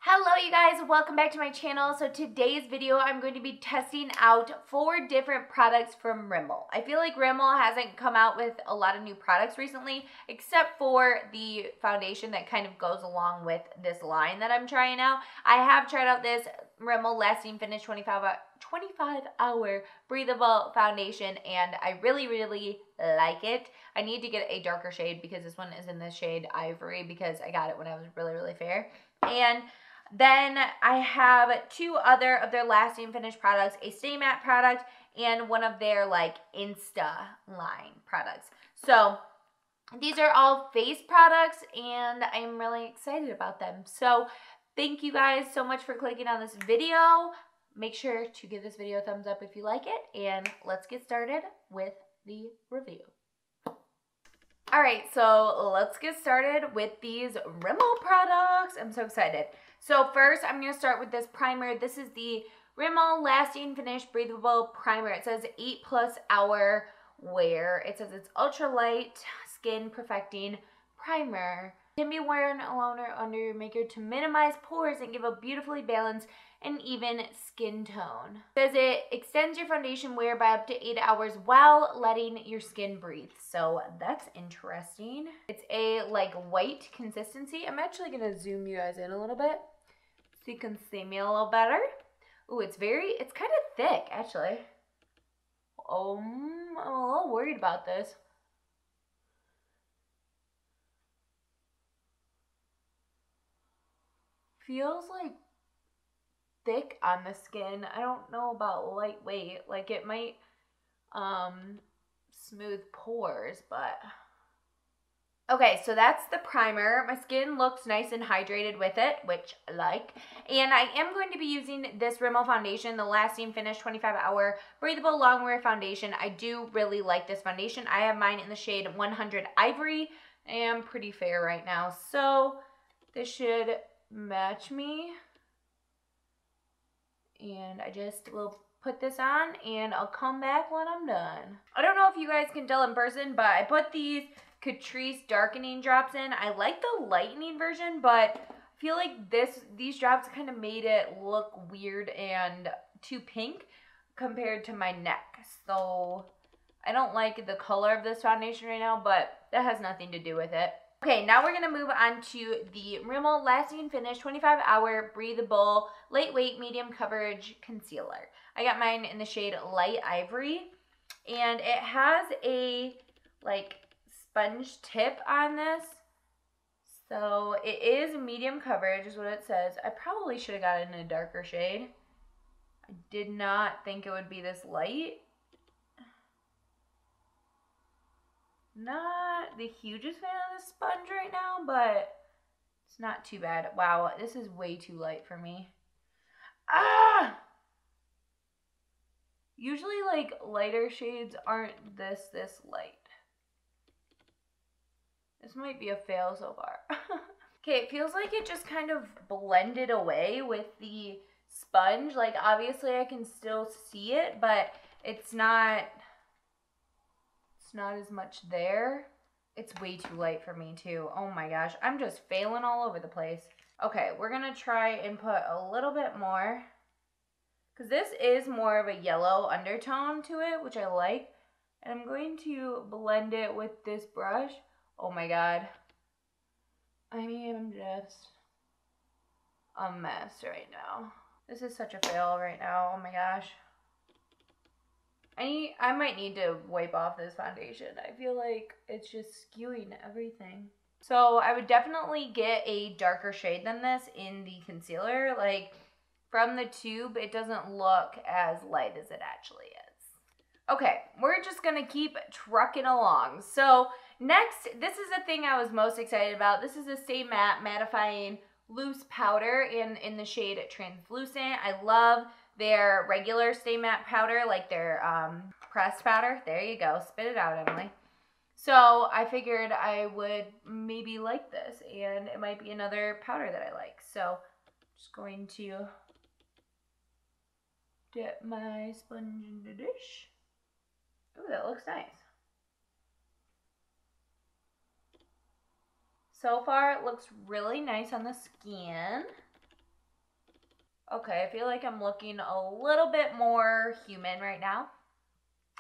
Hello you guys, welcome back to my channel. So today's video I'm going to be testing out 4 different products from Rimmel. I feel like Rimmel hasn't come out with a lot of new products recently, except for the foundation that kind of goes along with this line that I'm trying out. I have tried out this Rimmel Lasting Finish 25-hour breathable foundation and I really like it. I need to get a darker shade because this one is in the shade Ivory because I got it when I was really fair. And then I have 2 other of their Lasting Finish products, a Stay Matte product and one of their like Insta line products. So these are all face products and I'm really excited about them. So thank you guys so much for clicking on this video. Make sure to give this video a thumbs up if you like it, and let's get started with the review. Alright, so let's get started with these Rimmel products. I'm so excited. So first, I'm going to start with this primer. This is the Rimmel Lasting Finish Breathable Primer. It says 8+ hour wear. It says it's ultra light, skin perfecting primer. It can be worn alone or under your makeup to minimize pores and give a beautifully balanced and even skin tone. It says it extends your foundation wear by up to 8 hours while letting your skin breathe. So that's interesting. It's a like white consistency. I'm actually gonna zoom you guys in a little bit so you can see me a little better. Ooh, it's kind of thick actually. I'm a little worried about this. Feels like thick on the skin. I don't know about lightweight. Like it might smooth pores, but okay, so that's the primer. My skin looks nice and hydrated with it, which I like. And I am going to be using this Rimmel foundation, the Lasting Finish 25-hour breathable longwear foundation. I do really like this foundation. I have mine in the shade 100 Ivory. I am pretty fair right now, so this should match me. And I just will put this on and I'll come back when I'm done. I don't know if you guys can tell in person, but I put these Catrice darkening drops in. I like the lightening version, but I feel like these drops kind of made it look weird and too pink compared to my neck. So I don't like the color of this foundation right now, but that has nothing to do with it. Okay, now we're going to move on to the Rimmel Lasting Finish 25-hour breathable lightweight medium coverage concealer. I got mine in the shade Light Ivory, and it has a like sponge tip on this. So it is medium coverage is what it says. I probably should have got it in a darker shade. I did not think it would be this light. Not the hugest fan of the sponge right now, but it's not too bad. Wow, this is way too light for me. Ah! Usually, like, lighter shades aren't this light. This might be a fail so far. Okay, it feels like it just kind of blended away with the sponge. Like, obviously I can still see it, but it's not as much there. It's way too light for me too. Oh my gosh, I'm just failing all over the place. Okay, we're gonna try and put a little bit more because this is more of a yellow undertone to it, which I like. And I'm going to blend it with this brush. Oh my god. I am just a mess right now. This is such a fail right now. Oh my gosh. I might need to wipe off this foundation. I feel like it's just skewing everything. So I would definitely get a darker shade than this in the concealer. Like from the tube, it doesn't look as light as it actually is. Okay, we're just gonna keep trucking along. So next, this is the thing I was most excited about. This is a Stay Matte Mattifying Loose Powder in the shade Translucent. I love their regular Stay Matte powder, like their pressed powder. There you go. Spit it out, Emily. So I figured I would maybe like this, and it might be another powder that I like. So I'm just going to dip my sponge in the dish. Ooh, that looks nice. So far, it looks really nice on the skin. Okay, I feel like I'm looking a little bit more human right now.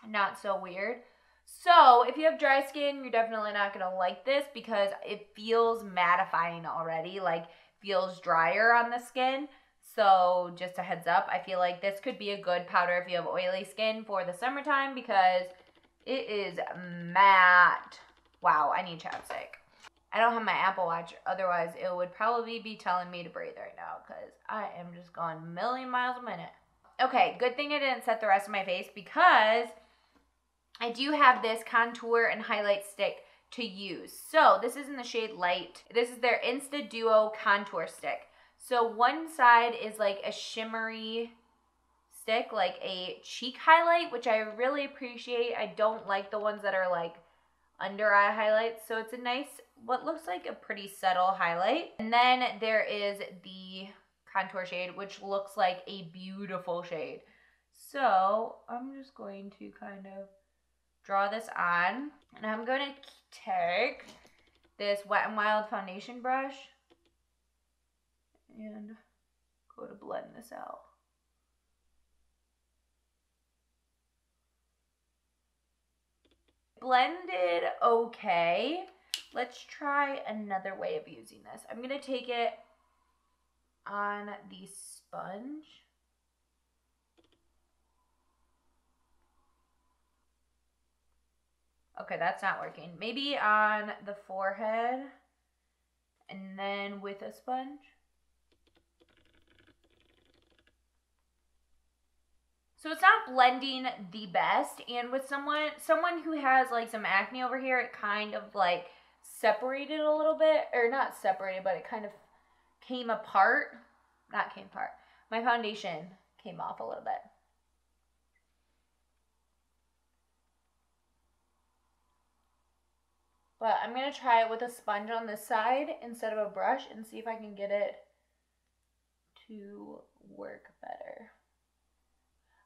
Not so weird. So if you have dry skin, you're definitely not going to like this because it feels mattifying already, like feels drier on the skin. So just a heads up, I feel like this could be a good powder if you have oily skin for the summertime because it is matte. Wow, I need chapstick. I don't have my Apple Watch, otherwise it would probably be telling me to breathe right now because I am just going a million miles a minute. Okay, good thing I didn't set the rest of my face because I do have this contour and highlight stick to use. So this is in the shade Light. This is their Insta Duo contour stick. So one side is like a shimmery stick, like a cheek highlight, which I really appreciate. I don't like the ones that are like under eye highlights. So it's a nice, what looks like a pretty subtle highlight. And then there is the contour shade, which looks like a beautiful shade. So I'm just going to kind of draw this on. And I'm going to take this Wet n Wild foundation brush and go to blend this out. Blended okay. Let's try another way of using this. I'm going to take it on the sponge. Okay, that's not working. Maybe on the forehead and then with a sponge. So it's not blending the best, and with someone who has like some acne over here, it kind of like separated a little bit, or not separated, but it kind of came apart. Not came apart. My foundation came off a little bit. But I'm going to try it with a sponge on this side instead of a brush and see if I can get it to work better.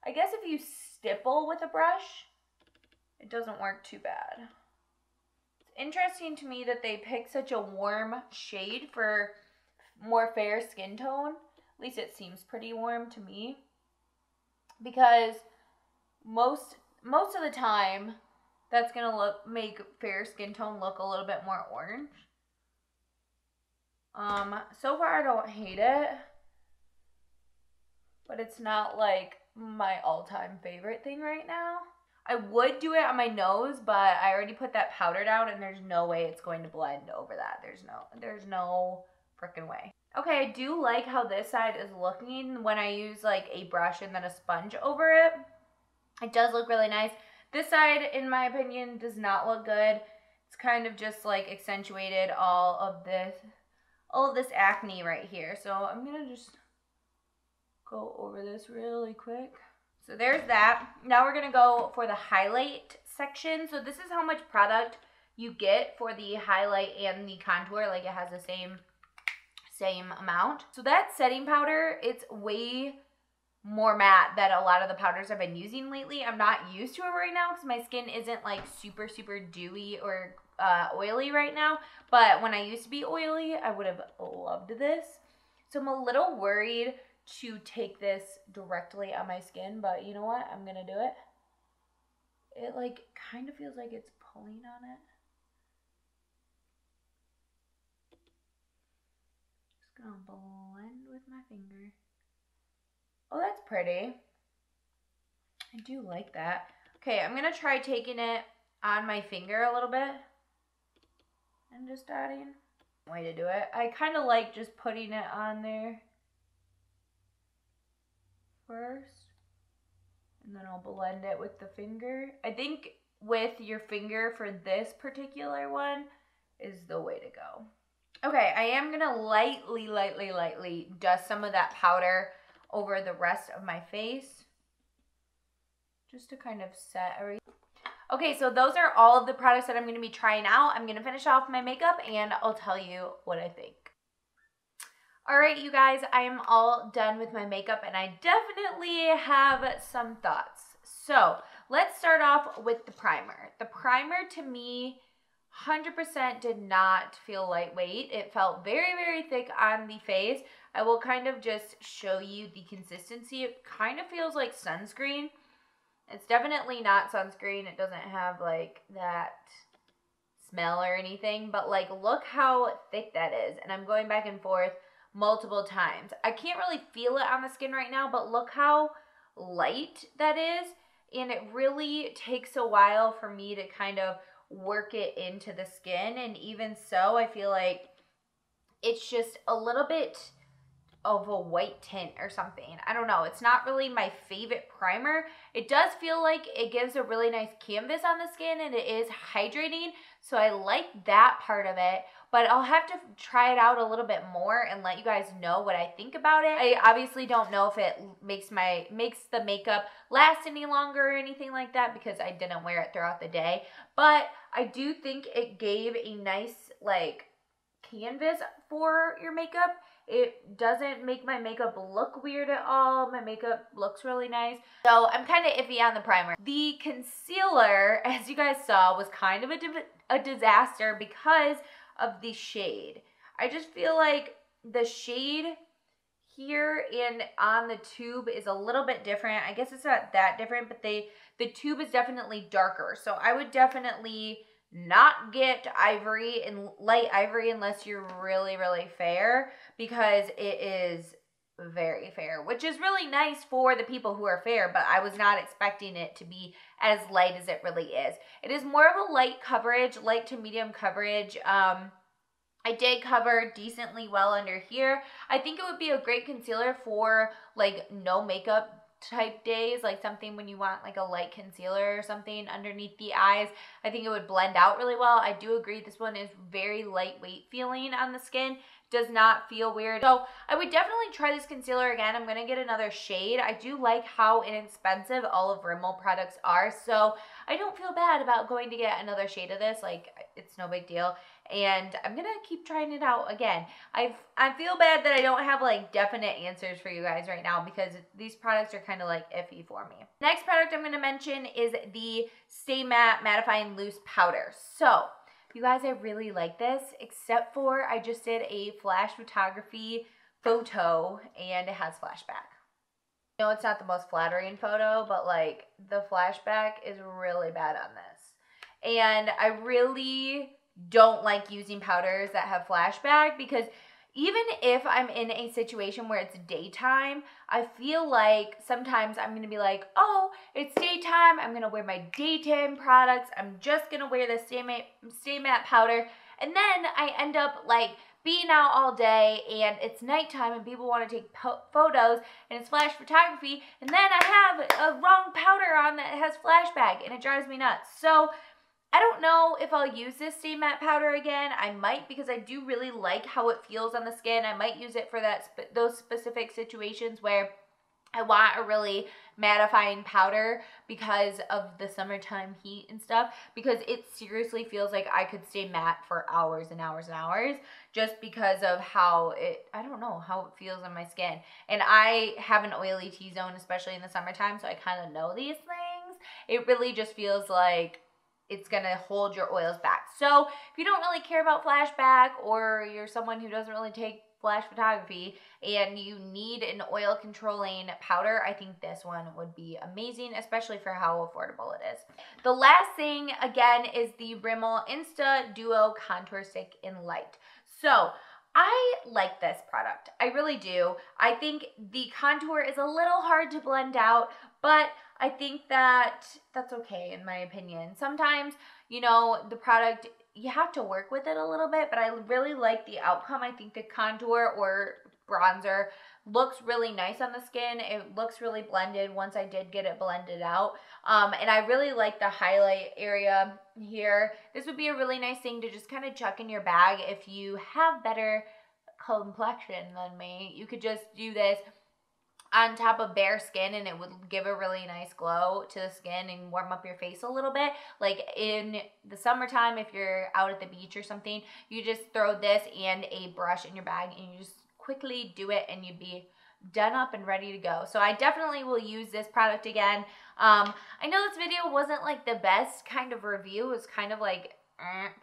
I guess if you stipple with a brush, it doesn't work too bad. It's interesting to me that they pick such a warm shade for more fair skin tone. At least it seems pretty warm to me. Because most of the time, that's gonna make fair skin tone look a little bit more orange. So far I don't hate it, but it's not like my all-time favorite thing right now. I would do it on my nose, but I already put that powder down and there's no way it's going to blend over that. There's no freaking way. Okay, I do like how this side is looking when I use like a brush and then a sponge over it. It does look really nice. This side, in my opinion, does not look good. It's kind of just like accentuated all of this acne right here. So I'm gonna just go over this really quick. So there's that. Now we're gonna go for the highlight section. So this is how much product you get for the highlight and the contour. Like it has the same amount. So that setting powder, it's way more matte than a lot of the powders I've been using lately. I'm not used to it right now because my skin isn't like super dewy or oily right now. But when I used to be oily, I would have loved this. So I'm a little worried to take this directly on my skin, but you know what? I'm gonna do it. It like kind of feels like it's pulling on it. Just gonna blend with my finger. Oh, that's pretty. I do like that. Okay, I'm gonna try taking it on my finger a little bit and just adding. Way to do it. I kind of like just putting it on there first, and then I'll blend it with the finger. I think with your finger for this particular one is the way to go. Okay, I am gonna lightly dust some of that powder over the rest of my face just to kind of set everything. Okay, so those are all of the products that I'm going to be trying out. I'm going to finish off my makeup and I'll tell you what I think. All right, you guys, I am all done with my makeup and I definitely have some thoughts. So let's start off with the primer. The primer to me 100% did not feel lightweight. It felt very, very thick on the face. I will kind of just show you the consistency. It kind of feels like sunscreen. It's definitely not sunscreen. It doesn't have like that smell or anything, but like look how thick that is. And I'm going back and forth multiple times. I can't really feel it on the skin right now, but look how light that is. And it really takes a while for me to kind of work it into the skin. And even so, I feel like it's just a little bit of a white tint or something. I don't know. It's not really my favorite primer. It does feel like it gives a really nice canvas on the skin and it is hydrating. So I like that part of it, but I'll have to try it out a little bit more and let you guys know what I think about it. I obviously don't know if it makes the makeup last any longer or anything like that because I didn't wear it throughout the day, but I do think it gave a nice like canvas for your makeup. It doesn't make my makeup look weird at all. My makeup looks really nice. So I'm kind of iffy on the primer. The concealer, as you guys saw, was kind of a disaster because of the shade. I just feel like the shade here and on the tube is a little bit different. I guess it's not that different, but the tube is definitely darker. So I would definitely not get ivory and light ivory unless you're really, really fair, because it is very fair, which is really nice for the people who are fair, but I was not expecting it to be as light as it really is. It is more of a light coverage, light to medium coverage. I did cover decently well under here. I think it would be a great concealer for like no makeup type days, like something when you want like a light concealer or something underneath the eyes. I think it would blend out really well. I do agree this one is very lightweight feeling on the skin. Does not feel weird. So I would definitely try this concealer again. I'm going to get another shade. I do like how inexpensive all of Rimmel products are, so I don't feel bad about going to get another shade of this. Like, it's no big deal. And I'm going to keep trying it out again. I feel bad that I don't have like definite answers for you guys right now because these products are kind of like iffy for me. Next product I'm going to mention is the Stay Matte Mattifying Loose Powder. So you guys, I really like this, except for I just did a flash photography photo and it has flashback. I know it's not the most flattering photo, but like the flashback is really bad on this. And I really don't like using powders that have flashback because even if I'm in a situation where it's daytime, I feel like sometimes I'm going to be like, oh, it's daytime. I'm going to wear my daytime products. I'm just going to wear the Stay Matte powder. And then I end up like being out all day and it's nighttime and people want to take photos and it's flash photography. And then I have a wrong powder on that has flashback and it drives me nuts. So I don't know if I'll use this Stay Matte powder again. I might, because I do really like how it feels on the skin. I might use it for those specific situations where I want a really mattifying powder because of the summertime heat and stuff, because it seriously feels like I could stay matte for hours and hours and hours just because of how I don't know, how it feels on my skin. And I have an oily T-zone, especially in the summertime, so I kind of know these things. It really just feels like it's going to hold your oils back. So if you don't really care about flashback or you're someone who doesn't really take flash photography and you need an oil controlling powder, I think this one would be amazing, especially for how affordable it is. The last thing, again, is the Rimmel Insta Duo Contour Stick in Light. So I like this product. I really do. I think the contour is a little hard to blend out, but I think that's okay in my opinion. Sometimes, you know, the product, you have to work with it a little bit, but I really like the outcome. I think the contour or bronzer looks really nice on the skin. It looks really blended once I did get it blended out. And I really like the highlight area here. This would be a really nice thing to just kind of chuck in your bag if you have better complexion than me. You could just do this on top of bare skin and it would give a really nice glow to the skin and warm up your face a little bit. Like in the summertime, if you're out at the beach or something, you just throw this and a brush in your bag and you just quickly do it and you'd be done up and ready to go. So I definitely will use this product again. I know this video wasn't like the best kind of review. It was kind of like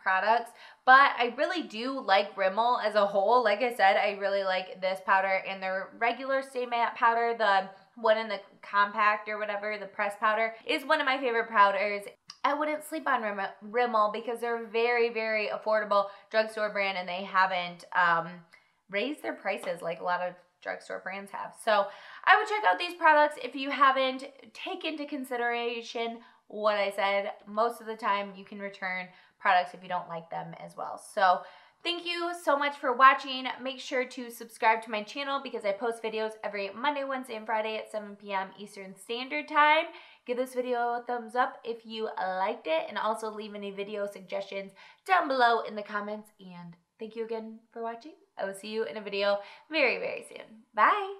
products, but I really do like Rimmel as a whole. Like I said, I really like this powder and their regular Stay Matte powder, the one in the compact or whatever, the press powder, is one of my favorite powders. I wouldn't sleep on Rimmel because they're very, very affordable drugstore brand, and they haven't raised their prices like a lot of drugstore brands have. So I would check out these products if you haven't. Take into consideration what I said. Most of the time you can return products if you don't like them as well. So thank you so much for watching. Make sure to subscribe to my channel because I post videos every Monday, Wednesday, and Friday at 7 p.m. Eastern Standard Time. Give this video a thumbs up if you liked it, and also leave any video suggestions down below in the comments. And thank you again for watching. I will see you in a video very, very soon. Bye!